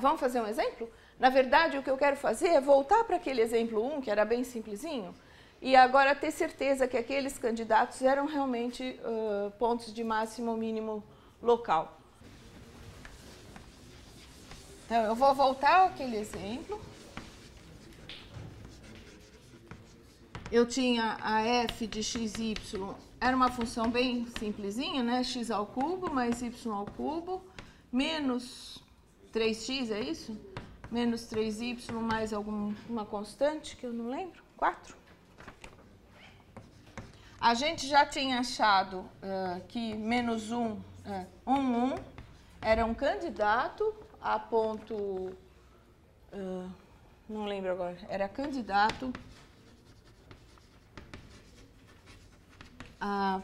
vamos fazer um exemplo? Na verdade, o que eu quero fazer é voltar para aquele exemplo 1, que era bem simplesinho, e agora ter certeza que aqueles candidatos eram realmente pontos de máximo ou mínimo local. Então, eu vou voltar àquele exemplo. Eu tinha a f de xy, era uma função bem simplesinha, né? X ao cubo mais y ao cubo, menos 3x, é isso? Menos 3y mais uma constante, que eu não lembro, 4. A gente já tinha achado que menos 1, 1 era um candidato a ponto, não lembro agora, era candidato a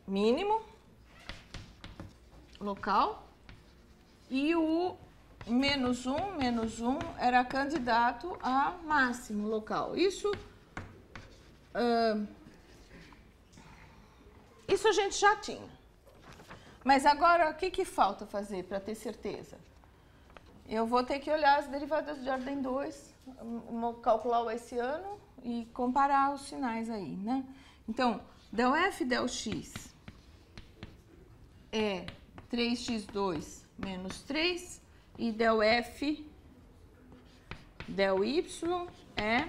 mínimo local, e o menos 1 era candidato a máximo local. Isso a gente já tinha. Mas agora, o que falta fazer para ter certeza? Eu vou ter que olhar as derivadas de ordem 2, calcular o hessiano e comparar os sinais aí, né? Então, del f del x é 3x2 menos 3, e del f del y é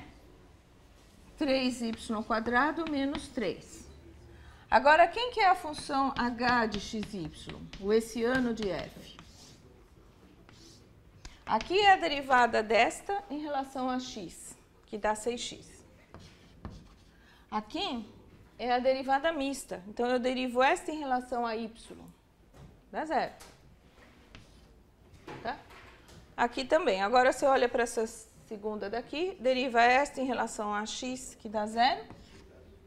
3y² menos 3. Agora, quem que é a função h de xy? O hessiano de f. Aqui é a derivada desta em relação a x, que dá 6x. Aqui é a derivada mista. Então, eu derivo esta em relação a y. Dá 0. Tá? Aqui também. Agora, você olha para essa segunda daqui, deriva esta em relação a x, que dá 0.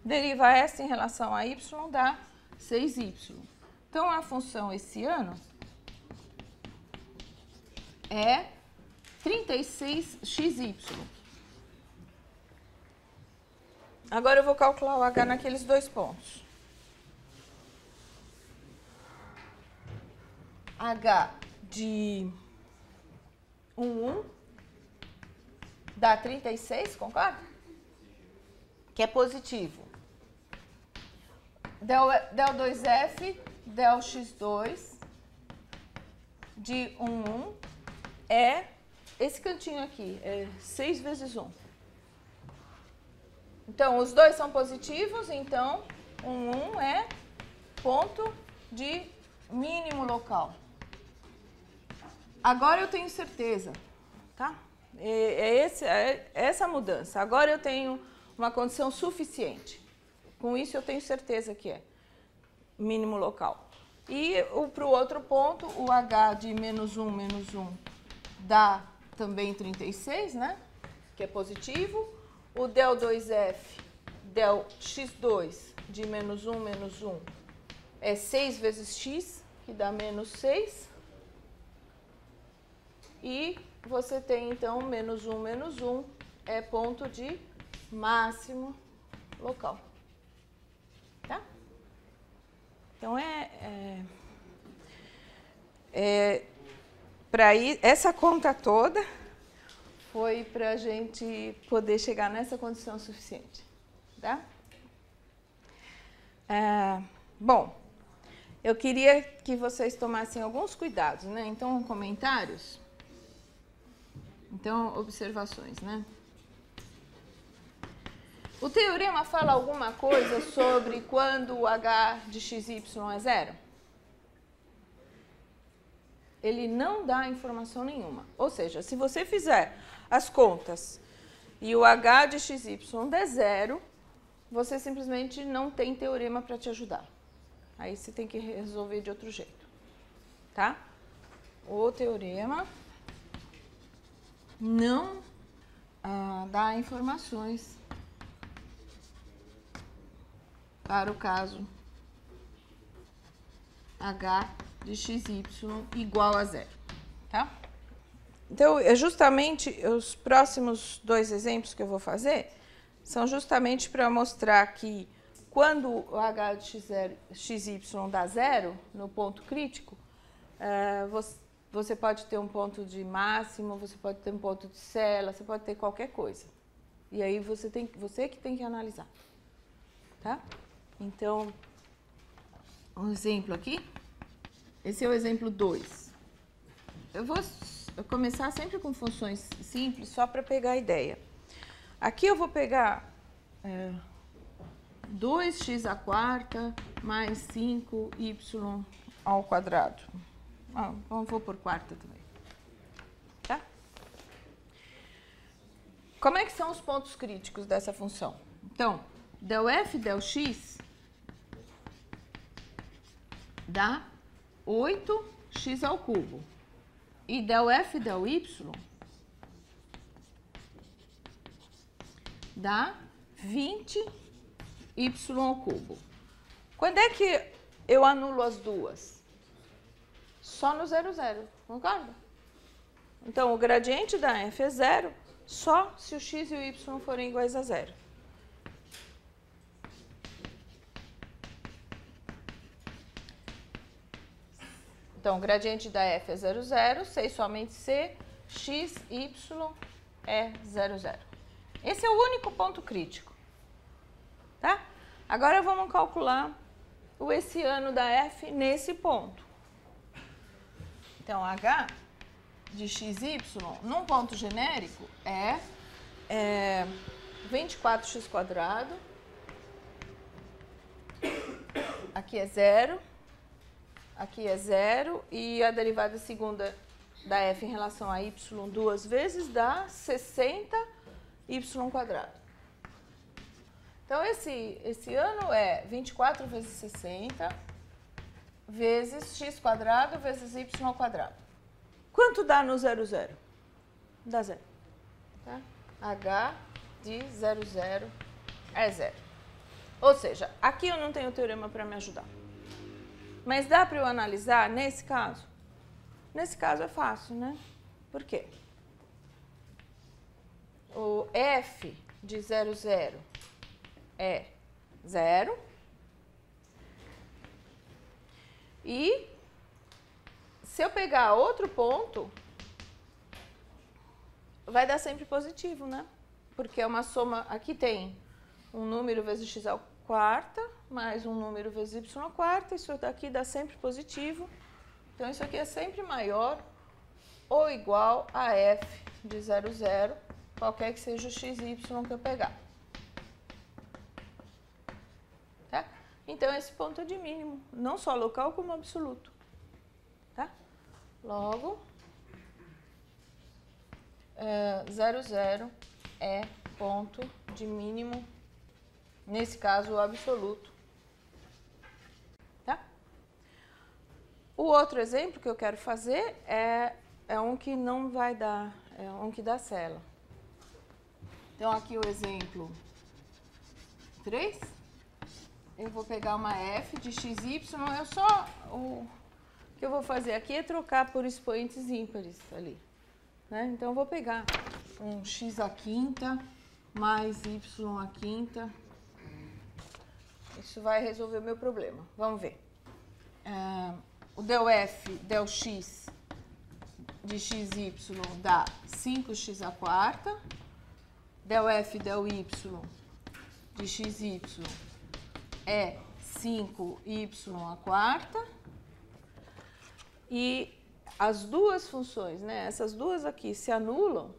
Deriva esta em relação a y, dá 6y. Então, a função hessiano é 36xy. Agora, eu vou calcular o h naqueles dois pontos. H de 1 dá 36, concorda? Que é positivo. Del 2f, del x2 de 1 é esse cantinho aqui, é 6 vezes 1. Então, os dois são positivos, então, 1 é ponto de mínimo local. Agora eu tenho certeza, tá? É essa mudança. Agora eu tenho uma condição suficiente. Com isso eu tenho certeza que é mínimo local. E para o outro ponto, o h de menos 1 dá também 36, né? Que é positivo. O del 2f, del x2 de menos 1 é 6 vezes x, que dá menos 6. E você tem, então, menos 1 é ponto de máximo local. Tá? Então, essa conta toda foi para a gente poder chegar nessa condição suficiente. Tá? Bom, eu queria que vocês tomassem alguns cuidados, né? Então, comentários. Então, observações, né? O teorema fala alguma coisa sobre quando o h de xy é 0? Ele não dá informação nenhuma. Ou seja, se você fizer as contas e o h de xy der 0, você simplesmente não tem teorema para te ajudar. Aí você tem que resolver de outro jeito. Tá? O teorema não dá informações para o caso h de xy igual a 0, tá? Então, justamente os próximos dois exemplos que eu vou fazer são justamente para mostrar que quando o h de xy dá 0, no ponto crítico, você pode ter um ponto de máximo, você pode ter um ponto de cela, você pode ter qualquer coisa. E aí você que tem que analisar, tá? Então, um exemplo aqui. Esse é o exemplo 2. Eu vou começar sempre com funções simples, só para pegar a ideia. Aqui eu vou pegar 2x à quarta mais 5y ao quadrado. Vou por quarta também. Tá? Como é que são os pontos críticos dessa função? Então, del f del x dá 8x ao cubo. E del f del y dá 20y ao cubo. Quando é que eu anulo as duas? Só no 0, 0, concorda? Então, o gradiente da f é 0 só se o x e o y forem iguais a 0. Então, o gradiente da f é 0, 0, C somente C, x, y é 0, 0. Esse é o único ponto crítico, tá? Agora vamos calcular o essiano da f nesse ponto. Então, h de xy, num ponto genérico, é 24x². Aqui é 0. Aqui é 0 e a derivada segunda da f em relação a y duas vezes dá 60y². Então, esse ano é 24 vezes 60 vezes x² vezes y². Quanto dá no 0, 0? Dá 0. Tá? H de 0, 0 é 0. Ou seja, aqui eu não tenho teorema para me ajudar. Mas dá para eu analisar nesse caso? Nesse caso é fácil, né? Por quê? O f de 0, 0 é 0. E se eu pegar outro ponto, vai dar sempre positivo, né? Porque é uma soma, aqui tem um número vezes x à quarta, mais um número vezes y à quarta, isso daqui dá sempre positivo. Então, isso aqui é sempre maior ou igual a f de 0, 0, qualquer que seja o x e y que eu pegar. Tá? Então, esse ponto é de mínimo, não só local como absoluto. Tá? Logo, 0, 0 é ponto de mínimo, nesse caso, o absoluto. Tá? O outro exemplo que eu quero fazer é um que não vai dar, é um que dá cela. Então, aqui o exemplo 3. Eu vou pegar uma f de xy, o que eu vou fazer aqui é trocar por expoentes ímpares ali. Né? Então, eu vou pegar um x à quinta mais y à quinta. Isso vai resolver o meu problema. Vamos ver. O del f, del x de xy dá 5x à quarta. Del f, del y de xy é 5y à quarta. E as duas funções, né, essas duas aqui se anulam,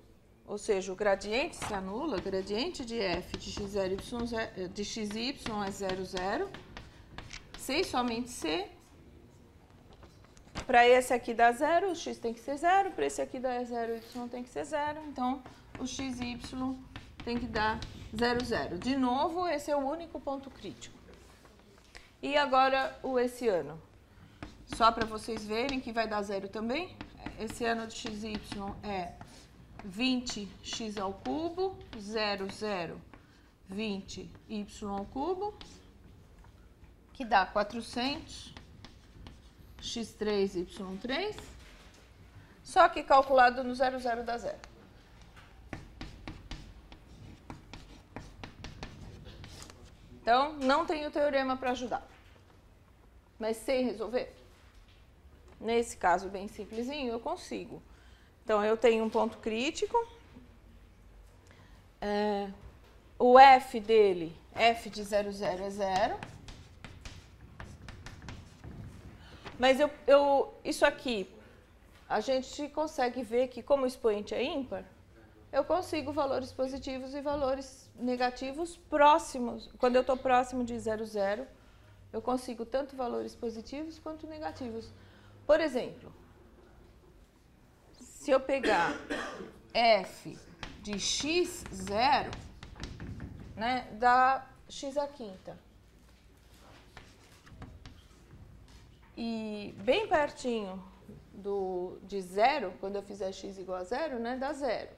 ou seja, o gradiente se anula, o gradiente de f de xy é 0, 0. C e somente C. Para esse aqui dá 0, o x tem que ser 0. Para esse aqui dá 0, o y tem que ser 0. Então, o x e y tem que dar 0, 0. De novo, esse é o único ponto crítico. E agora o essiano. Só para vocês verem que vai dar 0 também. Essiano de xy é 20x ao cubo, 0, 0, 20y ao cubo, que dá 400 x3, y3, só que calculado no 0, 0 dá 0. Então, não tenho teorema para ajudar, mas sei resolver? Nesse caso bem simplesinho, eu consigo. Então, eu tenho um ponto crítico. O f dele, f de 0, 0 é 0. Mas isso aqui, a gente consegue ver que como o expoente é ímpar, eu consigo valores positivos e valores negativos próximos. Quando eu estou próximo de 0, 0, eu consigo tanto valores positivos quanto negativos. Por exemplo, se eu pegar f de x0, né, dá x à quinta. E bem pertinho de 0, quando eu fizer x igual a 0, né, dá 0.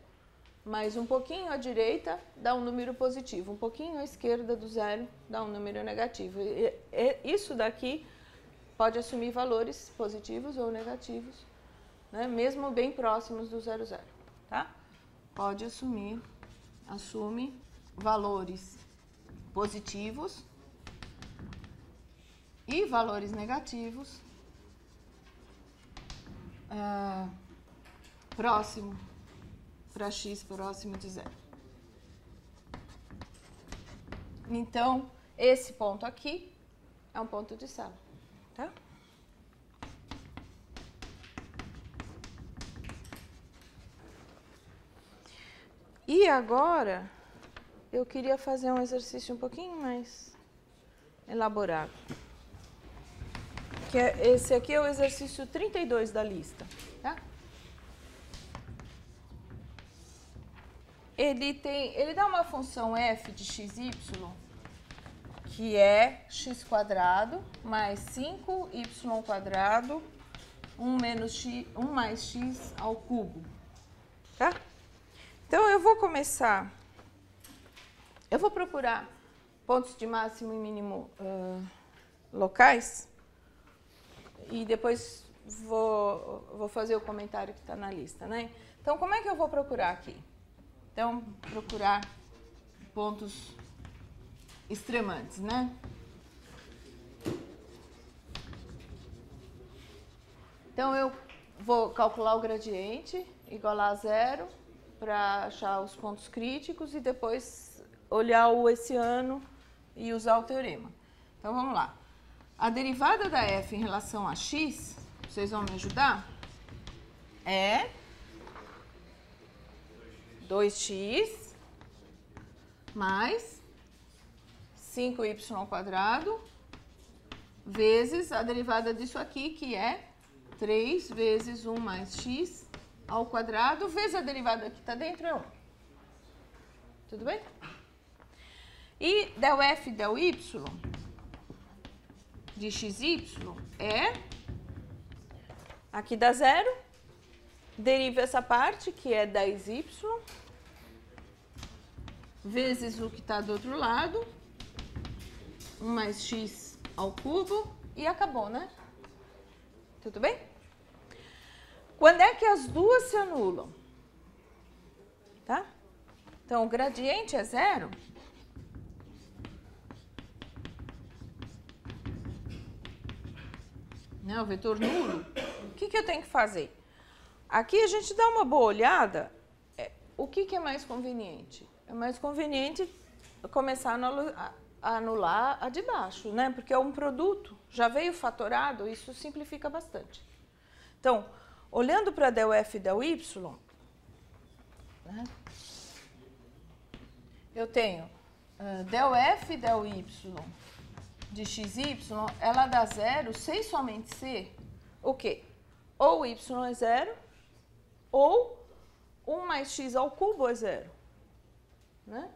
Mas um pouquinho à direita dá um número positivo, um pouquinho à esquerda do 0 dá um número negativo. Isso daqui pode assumir valores positivos ou negativos, né, mesmo bem próximos do 0, 0. Tá? Pode assume valores positivos e valores negativos próximo para x próximo de 0. Então, esse ponto aqui é um ponto de sala, tá? E agora, eu queria fazer um exercício um pouquinho mais elaborado. Esse aqui é o exercício 32 da lista, tá? Ele dá uma função f de xy, que é x² mais 5y², 1 mais x ao cubo, tá? Então, eu vou começar, eu vou procurar pontos de máximo e mínimo locais e depois vou fazer o comentário que está na lista, né? Então, como é que eu vou procurar aqui? Então, procurar pontos extremantes, né? Então, eu vou calcular o gradiente, igualar a 0, para achar os pontos críticos e depois olhar o hessiano e usar o teorema. Então, vamos lá. A derivada da f em relação a x, vocês vão me ajudar? É 2x mais 5y² vezes a derivada disso aqui, que é 3 vezes 1 mais x ao quadrado, vezes a derivada que está dentro é 1. Tudo bem? E del f del y de xy é, aqui dá 0, deriva essa parte, que é 10y, vezes o que está do outro lado, 1 mais x ao cubo, e acabou, né? Tudo bem? Quando é que as duas se anulam? Tá? Então, o gradiente é 0. Né? O vetor nulo. O que eu tenho que fazer? Aqui a gente dá uma boa olhada. O que é mais conveniente? É mais conveniente começar a anular a de baixo, né? Porque é um produto, já veio fatorado, isso simplifica bastante. Então, olhando para del f del y, né? Eu tenho del f del y de xy, ela dá 0 sem somente ser o quê? Ou y é 0, ou 1 mais x ao cubo é 0. Né?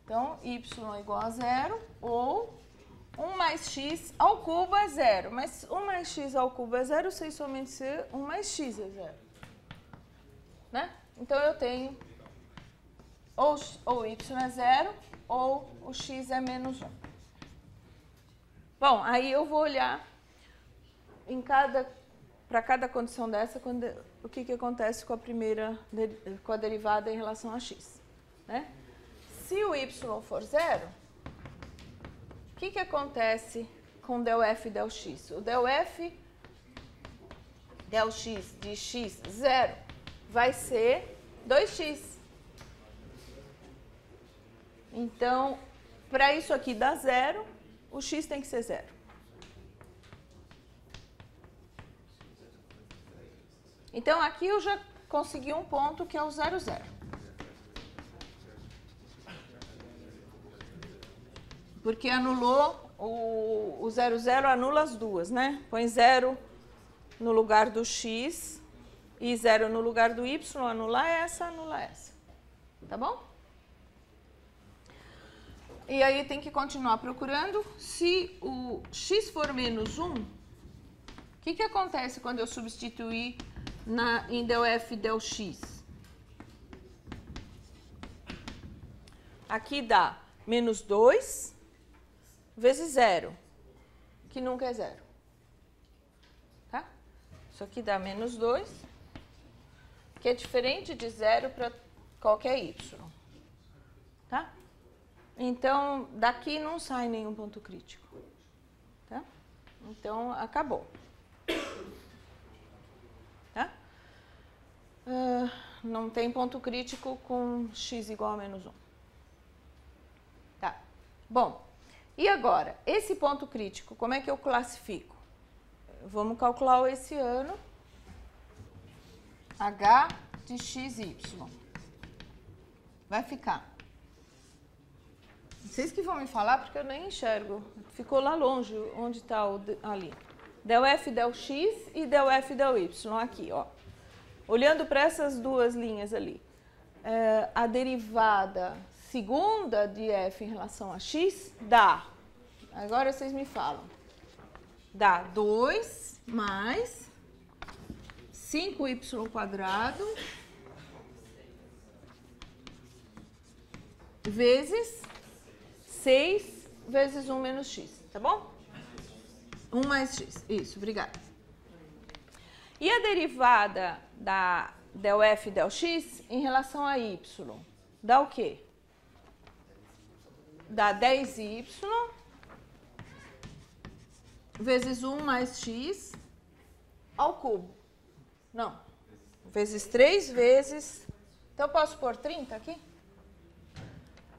Então, y é igual a 0, ou 1 mais x ao cubo é 0. Mas 1 mais x ao cubo é 0 sem somente ser 1 mais x é 0. Né? Então, eu tenho ou y é 0, ou o x é menos 1. Bom, aí eu vou olhar para cada condição dessa, o que acontece com a derivada em relação a x. Né? Se o y for 0, o que acontece com del f del x? O del f del x de x, 0, vai ser 2x. Então, para isso aqui dar 0, o x tem que ser 0. Então, aqui eu já consegui um ponto que é o 0, 0. Porque anulou, o 0, 0 anula as duas, né? Põe 0 no lugar do x e 0 no lugar do y, anula essa. Tá bom? E aí tem que continuar procurando. Se o x for menos 1, o que acontece quando eu substituir em del f del x? Aqui dá menos 2 vezes 0, que nunca é 0. Tá? Isso aqui dá menos 2, que é diferente de 0 para qualquer y. Tá? Então, daqui não sai nenhum ponto crítico. Tá? Então, acabou. Tá? Não tem ponto crítico com x igual a menos 1. Tá. Bom, e agora, esse ponto crítico, como é que eu classifico? Vamos calcular o esse ano. H de xy. Vai ficar. Vocês que vão me falar, porque eu nem enxergo. Ficou lá longe, onde está ali. Del f del x e del f del y, aqui, ó. Olhando para essas duas linhas ali. A derivada segunda de f em relação a x dá. Agora vocês me falam. Dá 2 mais 5y² vezes 6 vezes 1 menos x, tá bom? 1 mais x, isso, obrigada. E a derivada da del f del x em relação a y? Dá o quê? Dá 10y vezes 1 mais x ao cubo. Não, vezes 3 vezes... Então, eu posso pôr 30 aqui?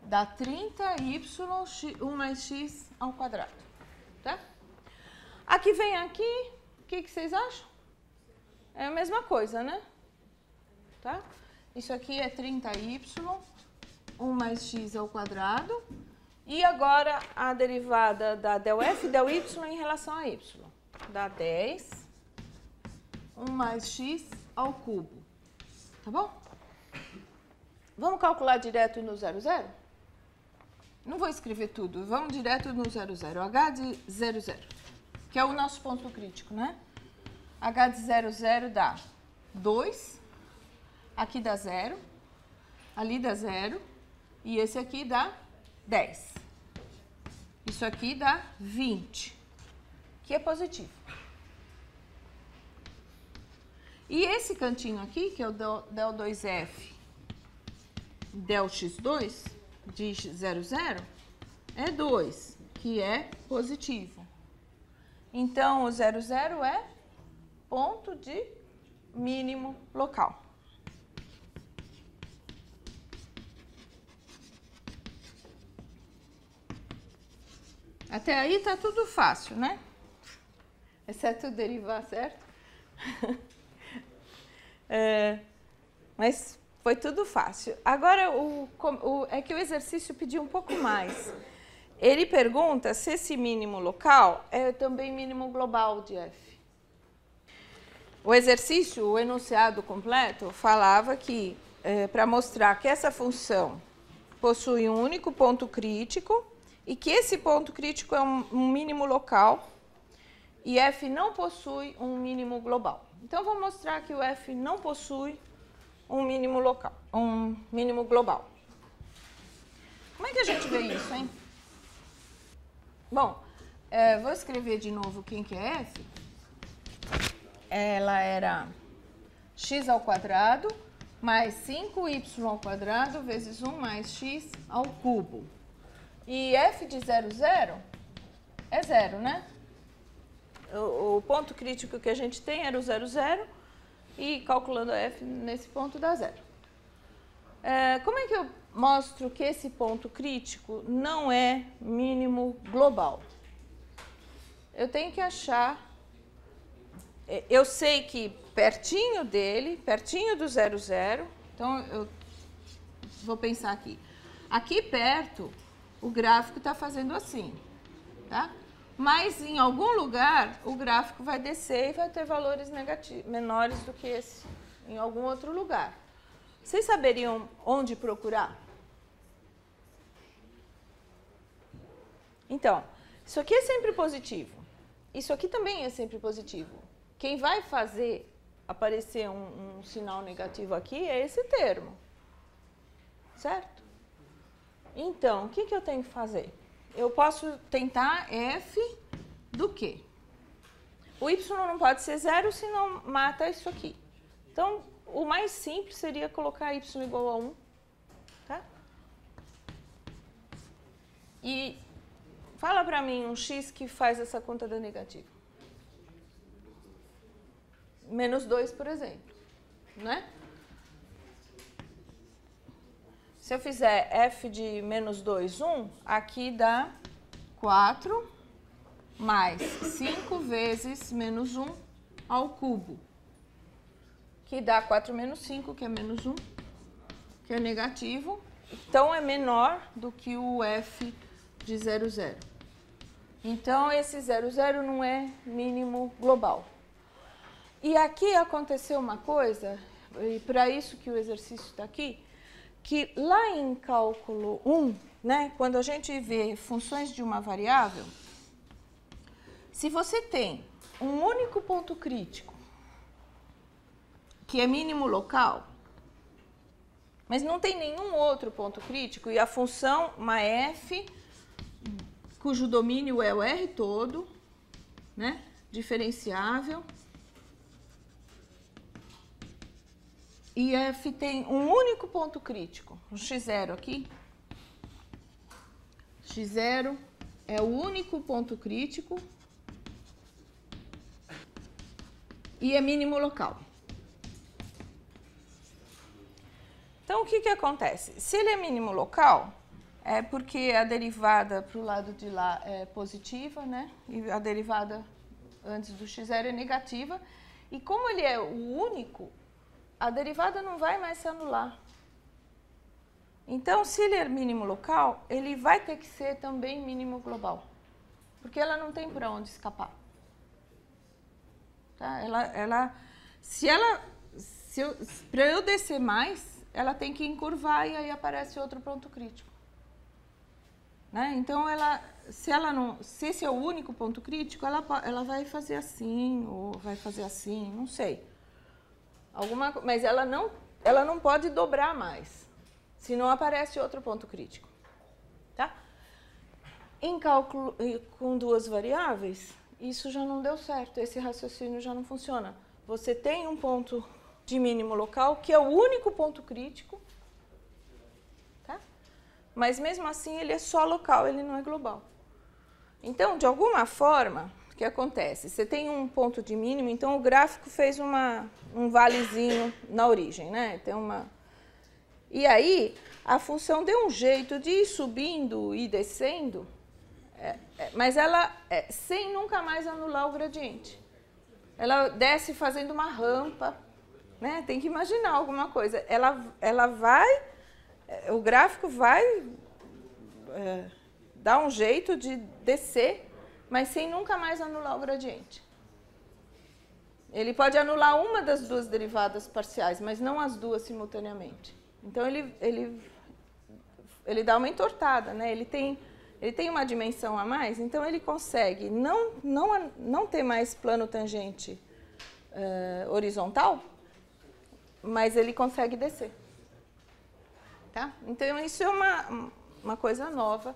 Dá 30y, 1 mais x ao quadrado. Tá? Aqui vem aqui, o que vocês acham? É a mesma coisa, né? Tá? Isso aqui é 30y, 1 mais x ao quadrado. E agora a derivada da del f del y em relação a y. Dá 10, 1 mais x ao cubo. Tá bom? Vamos calcular direto no 0, 0? Não vou escrever tudo, vamos direto no 0, 0. H de 0, 0, que é o nosso ponto crítico, né? H de 0, 0 dá 2, aqui dá 0, ali dá 0, e esse aqui dá 10. Isso aqui dá 20, que é positivo. E esse cantinho aqui, que é o del 2f del x2, de 0, 0, é 2, que é positivo. Então, o 0, 0 é ponto de mínimo local. Até aí tá tudo fácil, né? Exceto derivar, certo? Mas foi tudo fácil. Agora, é que o exercício pediu um pouco mais. Ele pergunta se esse mínimo local é também mínimo global de f. O exercício, o enunciado completo, falava que, para mostrar que essa função possui um único ponto crítico e que esse ponto crítico é um mínimo local e f não possui um mínimo global. Então, vou mostrar que o f não possui um mínimo local, um mínimo global. Como é que a gente vê isso, hein? Bom, vou escrever de novo quem que é f. Ela era x ao quadrado mais 5y ao quadrado vezes 1 mais x ao cubo. E f de 0, 0 é 0, né? O ponto crítico que a gente tem era o 0, 0, e calculando a f nesse ponto dá 0. Como é que eu mostro que esse ponto crítico não é mínimo global? Eu tenho que achar, eu sei que pertinho dele, pertinho do 0, 0, então eu vou pensar aqui. Aqui perto, o gráfico está fazendo assim, tá? Mas em algum lugar, o gráfico vai descer e vai ter valores menores do que esse, em algum outro lugar. Vocês saberiam onde procurar? Então, isso aqui é sempre positivo. Isso aqui também é sempre positivo. Quem vai fazer aparecer um sinal negativo aqui é esse termo. Certo? Então, o que eu tenho que fazer? Eu posso tentar f do quê? O y não pode ser 0, senão mata isso aqui. Então, o mais simples seria colocar y igual a 1. Tá? E fala para mim um x que faz essa conta da negativa. Menos 2, por exemplo. Né? Se eu fizer f de menos 2, 1, aqui dá 4 mais 5 vezes menos 1 ao cubo, que dá 4 menos 5, que é menos 1, que é negativo. Então, é menor do que o f de 0, 0. Então, esse 0, 0 não é mínimo global. E aqui aconteceu uma coisa, e para isso que o exercício está aqui, que lá em cálculo 1, né, quando a gente vê funções de uma variável, se você tem um único ponto crítico, que é mínimo local, mas não tem nenhum outro ponto crítico, e a função, uma f, cujo domínio é o R todo, né, diferenciável, e f tem um único ponto crítico, um x0 aqui. X0 é o único ponto crítico e é mínimo local. Então, o que acontece? Se ele é mínimo local, é porque a derivada para o lado de lá é positiva, né? E a derivada antes do x0 é negativa. E como ele é o único, a derivada não vai mais se anular. Então, se ele é mínimo local, ele vai ter que ser também mínimo global. Porque ela não tem para onde escapar. Tá? Para eu descer mais, ela tem que encurvar e aí aparece outro ponto crítico. Né? Então, se esse é o único ponto crítico, ela vai fazer assim, ou vai fazer assim, não sei. Mas ela não pode dobrar mais, senão aparece outro ponto crítico. Tá? Em cálculo com duas variáveis, isso já não deu certo, esse raciocínio já não funciona. Você tem um ponto de mínimo local, que é o único ponto crítico, tá? Mas mesmo assim ele é só local, ele não é global. Então, de alguma forma, o que acontece? Você tem um ponto de mínimo, então o gráfico fez um valezinho na origem, né? E aí, a função deu um jeito de ir subindo e descendo, mas ela, sem nunca mais anular o gradiente. Ela desce fazendo uma rampa, né? Tem que imaginar alguma coisa. Ela vai, o gráfico vai dar um jeito de descer, mas sem nunca mais anular o gradiente. Ele pode anular uma das duas derivadas parciais, mas não as duas simultaneamente. Então, ele dá uma entortada, né? Ele tem uma dimensão a mais, então ele consegue não ter mais plano tangente horizontal, mas ele consegue descer. Tá? Então, isso é uma coisa nova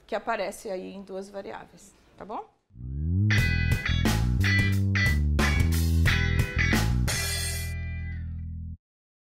que aparece aí em duas variáveis, tá bom?